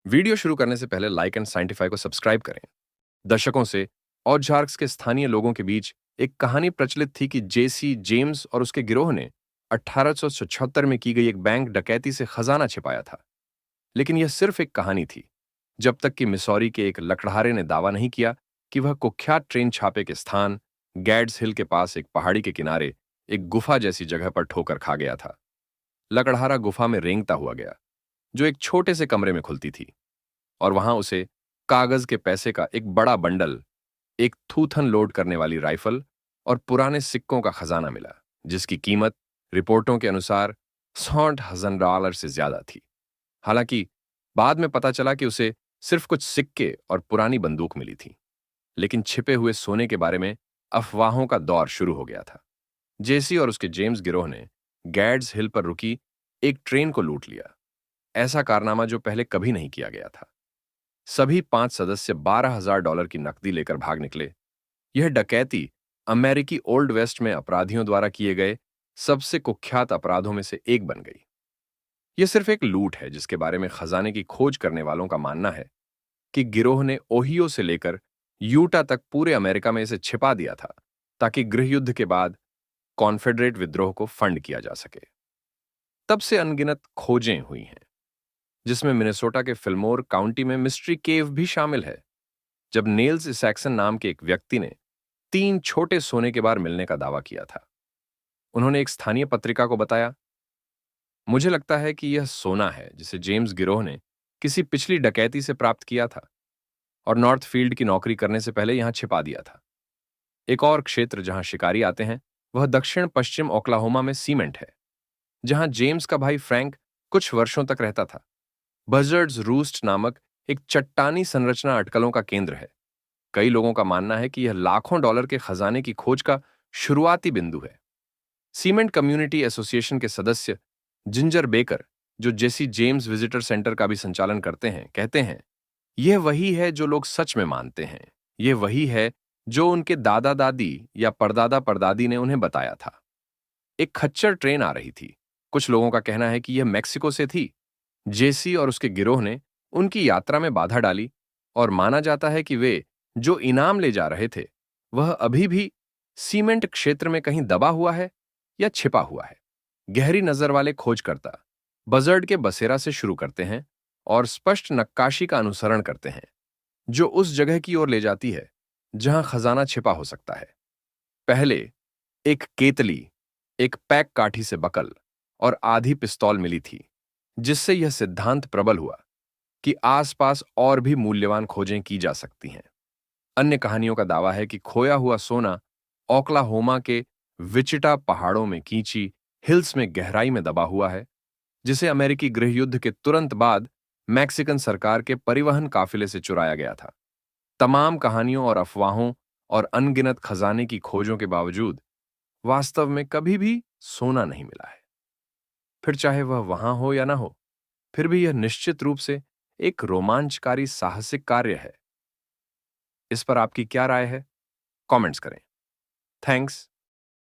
Video शुरू करने से पहले लाइक एंड साइंटिफाई को सब्सक्राइब करें। दशकों से ऑज़ार्क्स के स्थानीय लोगों के बीच एक कहानी प्रचलित थी कि जेसी जेम्स और उसके गिरोह ने 1876 में की गई एक बैंक डकैती से खजाना छिपाया था। लेकिन यह सिर्फ एक कहानी थी, जब तक कि मिसौरी के एक लकड़हारे ने दावा नहीं किया कि वह कुख्यात ट्रेन छापे के स्थान गैड्स हिल के पास एक पहाड़ी के किनारे एक गुफा जैसी जगह पर ठोकर खा गया था। लकड़हारा गुफा में रेंगता हुआ गया, जो एक छोटे से कमरे में खुलती थी, और वहां उसे कागज के पैसे का एक बड़ा बंडल, एक थूथन लोड करने वाली राइफल और पुराने सिक्कों का खजाना मिला, जिसकी कीमत रिपोर्टों के अनुसार $60,000 से ज्यादा थी। हालांकि बाद में पता चला कि उसे सिर्फ कुछ सिक्के और पुरानी बंदूक मिली थी। लेकिन छिपे हुए सोने के बारे में अफवाहों का दौर शुरू हो गया था। जेसी और उसके जेम्स गिरोह ने गैड्स हिल पर रुकी एक ट्रेन को लूट लिया, ऐसा कारनामा जो पहले कभी नहीं किया गया था। सभी 5 सदस्य $12,000 की नकदी लेकर भाग निकले। यह डकैती अमेरिकी ओल्ड वेस्ट में अपराधियों द्वारा किए गए सबसे कुख्यात अपराधों में से एक बन गई। यह सिर्फ एक लूट है जिसके बारे में खजाने की खोज करने वालों का मानना है कि गिरोह ने ओहियो से लेकर यूटा तक पूरे अमेरिका में इसे छिपा दिया था, ताकि गृहयुद्ध के बाद कॉन्फेडरेट विद्रोह को फंड किया जा सके। तब से अनगिनत खोजें हुई हैं, जिसमें मिनेसोटा के फिल्मोर काउंटी में मिस्ट्री केव भी शामिल है, जब नेल्स इसैक्सन नाम के एक व्यक्ति ने 3 छोटे सोने के बार मिलने का दावा किया था। उन्होंने एक स्थानीय पत्रिका को बताया, मुझे लगता है कि यह सोना है जिसे जेम्स गिरोह ने किसी पिछली डकैती से प्राप्त किया था और नॉर्थ फील्ड की नौकरी करने से पहले यहां छिपा दिया था। एक और क्षेत्र जहां शिकारी आते हैं वह दक्षिण पश्चिम ओक्लाहोमा में सीमेंट है, जहां जेम्स का भाई फ्रैंक कुछ वर्षों तक रहता था। बजर्ड्स रूस्ट नामक एक चट्टानी संरचना अटकलों का केंद्र है। कई लोगों का मानना है कि यह लाखों डॉलर के खजाने की खोज का शुरुआती बिंदु है। सीमेंट कम्युनिटी एसोसिएशन के सदस्य जिंजर बेकर, जो जेसी जेम्स विजिटर सेंटर का भी संचालन करते हैं, कहते हैं, यह वही है जो लोग सच में मानते हैं। यह वही है जो उनके दादा दादी या परदादा परदादी ने उन्हें बताया था। एक खच्चर ट्रेन आ रही थी। कुछ लोगों का कहना है कि यह मेक्सिको से थी। जेसी और उसके गिरोह ने उनकी यात्रा में बाधा डाली और माना जाता है कि वे जो इनाम ले जा रहे थे वह अभी भी सीमेंट क्षेत्र में कहीं दबा हुआ है या छिपा हुआ है। गहरी नजर वाले खोजकर्ता बजर्ड के बसेरा से शुरू करते हैं और स्पष्ट नक्काशी का अनुसरण करते हैं, जो उस जगह की ओर ले जाती है जहां खजाना छिपा हो सकता है। पहले एक केतली, एक पैक काठी से बकल और आधी पिस्तौल मिली थी, जिससे यह सिद्धांत प्रबल हुआ कि आसपास और भी मूल्यवान खोजें की जा सकती हैं। अन्य कहानियों का दावा है कि खोया हुआ सोना ओक्लाहोमा के विचिटा पहाड़ों में कीची हिल्स में गहराई में दबा हुआ है, जिसे अमेरिकी गृहयुद्ध के तुरंत बाद मैक्सिकन सरकार के परिवहन काफिले से चुराया गया था। तमाम कहानियों और अफवाहों और अनगिनत खजाने की खोजों के बावजूद वास्तव में कभी भी सोना नहीं मिला है। फिर चाहे वह वहां हो या ना हो, फिर भी यह निश्चित रूप से एक रोमांचकारी साहसिक कार्य है। इस पर आपकी क्या राय है? कमेंट्स करें। थैंक्स।